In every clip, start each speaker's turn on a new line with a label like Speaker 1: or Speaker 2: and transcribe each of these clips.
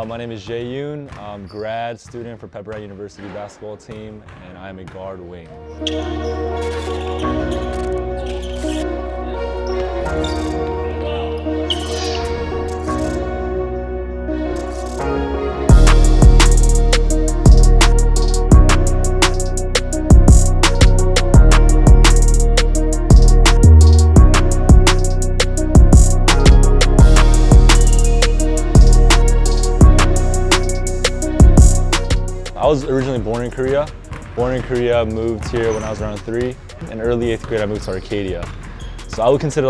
Speaker 1: My name is Yoon. I'm a grad student for Pepperdine University basketball team, and I am a guard wing. I was originally born in Korea. Moved here when I was around 3. In early 8th grade, I moved to Arcadia. So I would consider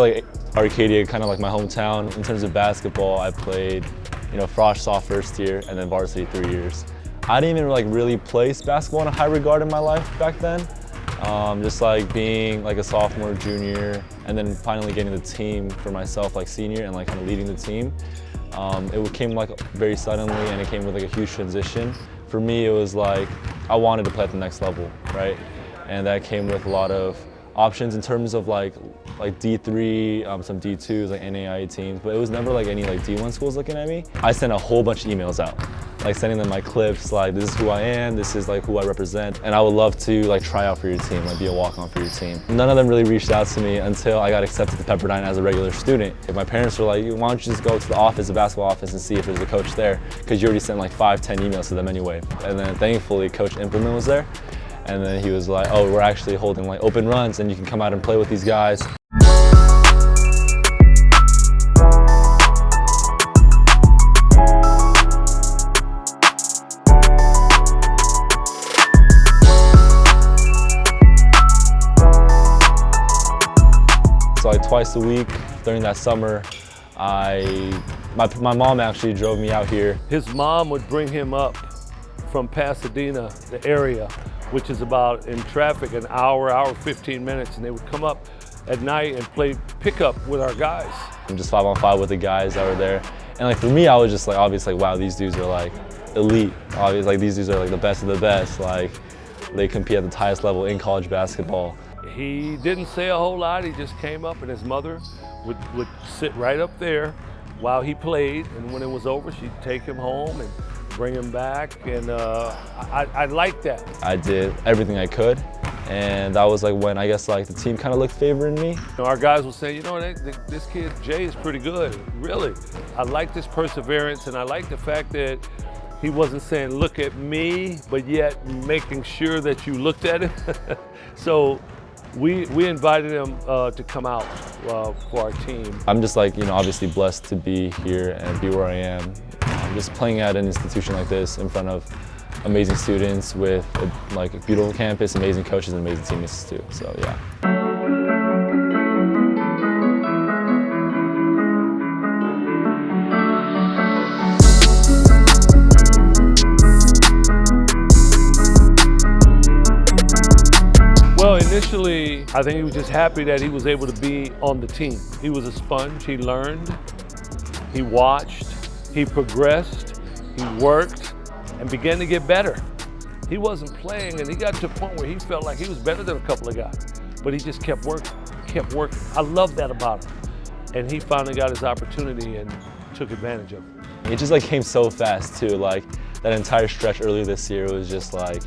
Speaker 1: Arcadia kind of like my hometown. In terms of basketball, I played, Frosh soft first year and then varsity 3 years. I didn't even really place basketball in a high regard in my life back then. Just being a sophomore, junior, and then finally getting the team for myself senior and kind of leading the team. It came very suddenly, and it came with a huge transition. For me, it was I wanted to play at the next level, right? And that came with a lot of options in terms of D3, some D2s, NAIA teams, but it was never any D1 schools looking at me. I sent a whole bunch of emails out, sending them my clips, this is who I am, this is who I represent, and I would love to try out for your team, be a walk-on for your team. None of them really reached out to me until I got accepted to Pepperdine as a regular student. My parents were like, why don't you just go to the office, the basketball office, and see if there's a coach there, because you already sent 5-10 emails to them anyway. And then thankfully, Coach Implement was there, and then he was like, oh, we're actually holding open runs, and you can come out and play with these guys. So twice a week during that summer, my mom actually drove me out here.
Speaker 2: His mom would bring him up from Pasadena, the area, which is about, in traffic, an hour 15 minutes, and they would come up at night and play pickup with our guys.
Speaker 1: I'm just 5-on-5 with the guys that were there. And for me, I was just obviously, wow, these dudes are elite. Obviously, these dudes are the best of the best. They compete at the highest level in college basketball.
Speaker 2: He didn't say a whole lot. He just came up, and his mother would sit right up there while he played, and when it was over, she'd take him home and bring him back, and I liked that. I
Speaker 1: did everything I could, and that was when I guess the team kind of looked favoring me.
Speaker 2: Our guys would say, this kid Jay is pretty good, really. I like this perseverance, and I like the fact that he wasn't saying, look at me, but yet making sure that you looked at him. So we invited him to come out for our team. I'm just obviously blessed to be here and be where I am. Just playing at an institution like this in front of amazing students with a beautiful campus, amazing coaches, and amazing teammates too. So yeah. Well, initially, I think he was just happy that he was able to be on the team. He was a sponge. He learned, he watched, he progressed, he worked, and began to get better. He wasn't playing, and he got to a point where he felt like he was better than a couple of guys, but he just kept working. I love that about him. And he finally got his opportunity and took advantage of it.
Speaker 1: It just like came so fast too. Like that entire stretch earlier this year was just like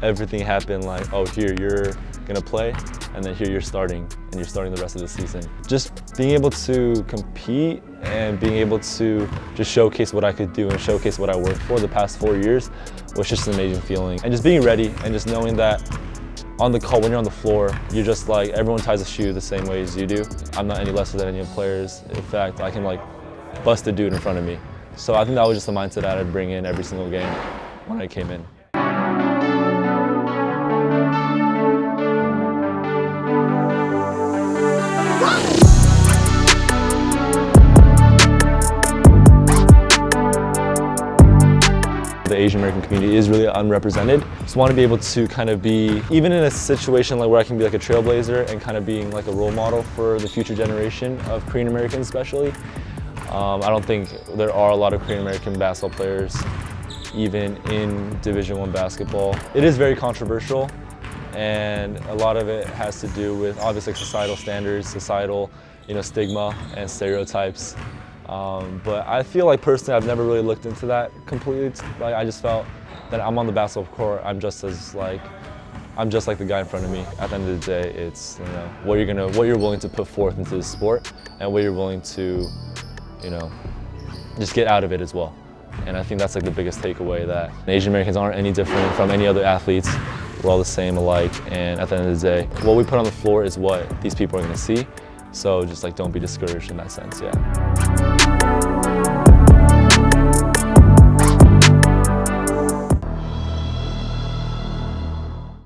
Speaker 1: everything happened like, oh, here you're gonna play, and then here you're starting, and you're starting the rest of the season. Just being able to compete and being able to just showcase what I could do and showcase what I worked for the past 4 years was just an amazing feeling. And just being ready and just knowing that on the call, when you're on the floor, you're just like, everyone ties a shoe the same way as you do. I'm not any lesser than any of the players. In fact, I can like bust a dude in front of me. So I think that was just the mindset that I'd bring in every single game when I came in. The Asian American community is really unrepresented. Just want to be able to kind of be, even in a situation like where I can be like a trailblazer and kind of being like a role model for the future generation of Korean Americans especially. I don't think there are a lot of Korean American basketball players even in Division I basketball. It is very controversial, and a lot of it has to do with obviously societal standards, societal stigma and stereotypes. But I feel like personally, I've never really looked into that completely. Like I just felt that I'm on the basketball court. I'm just like the guy in front of me. At the end of the day, it's what you're willing to put forth into the sport, and what you're willing to, just get out of it as well. And I think that's like the biggest takeaway, that Asian Americans aren't any different from any other athletes. We're all the same alike, and at the end of the day, what we put on the floor is what these people are going to see. So just like don't be discouraged in that sense, yeah.